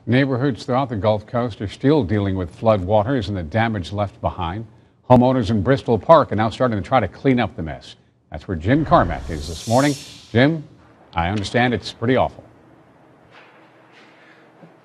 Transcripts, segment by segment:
Neighborhoods throughout the Gulf Coast are still dealing with flood waters and the damage left behind. Homeowners in Bristol Park are now starting to try to clean up the mess. That's where Jim Carmack is this morning. Jim, I understand it's pretty awful.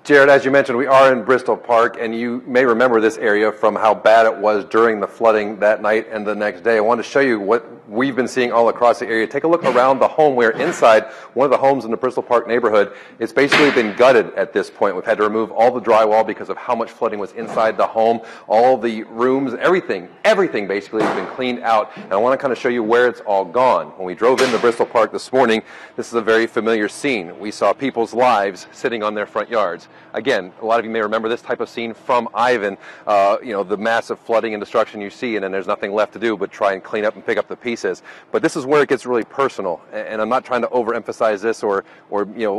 Jared, as you mentioned, we are in Bristol Park, and you may remember this area from how bad it was during the flooding that night and the next day. I wanted to show you what we've been seeing all across the area. Take a look around the home. We're inside one of the homes in the Bristol Park neighborhood. It's basically been gutted at this point. We've had to remove all the drywall because of how much flooding was inside the home. All the rooms, everything basically has been cleaned out. And I want to kind of show you where it's all gone. When we drove into Bristol Park this morning, this is a very familiar scene. We saw people's lives sitting on their front yards. Again, a lot of you may remember this type of scene from Ivan, the massive flooding and destruction you see, and then there's nothing left to do but try and clean up and pick up the pieces. But this is where it gets really personal, and I'm not trying to overemphasize this or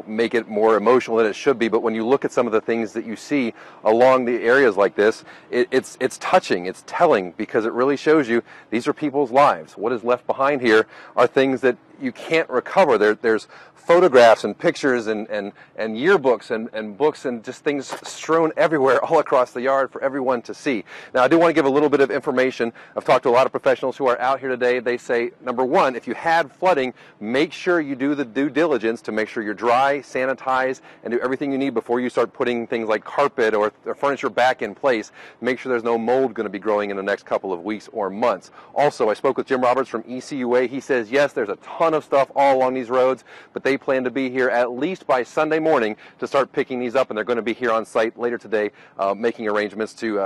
make it more emotional than it should be, but when you look at some of the things that you see along the areas like this, it's touching, it's telling, because it really shows you these are people's lives. What is left behind here are things that you can't recover. There's photographs and pictures and yearbooks and books and just things strewn everywhere all across the yard for everyone to see. Now, I do want to give a little bit of information. I've talked to a lot of professionals who are out here today. They say, number one, if you had flooding, make sure you do the due diligence to make sure you're dry, sanitize, and do everything you need before you start putting things like carpet or furniture back in place. Make sure there's no mold going to be growing in the next couple of weeks or months. Also, I spoke with Jim Roberts from ECUA. He says, yes, there's a ton of stuff all along these roads, but they plan to be here at least by Sunday morning to start picking these up, and they're going to be here on site later today, making arrangements to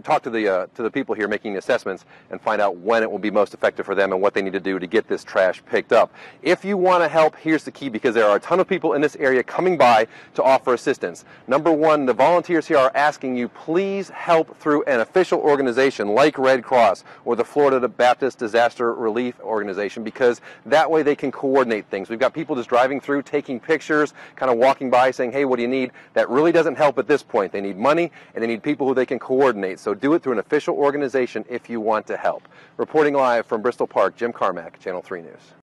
talk to the people here making the assessments and find out when it will be most effective for them and what they need to do to get this trash picked up. If you want to help, here's the key, because there are a ton of people in this area coming by to offer assistance. Number one, the volunteers here are asking you, please help through an official organization like Red Cross or the Florida Baptist Disaster Relief Organization, because that way they can coordinate things. We've got people just driving through, taking pictures, kind of walking by saying, hey, what do you need? That really doesn't help at this point. They need money, and they need people who they can coordinate. So do it through an official organization if you want to help. Reporting live from Bristol Park, Jim Carmack, Channel 3 News.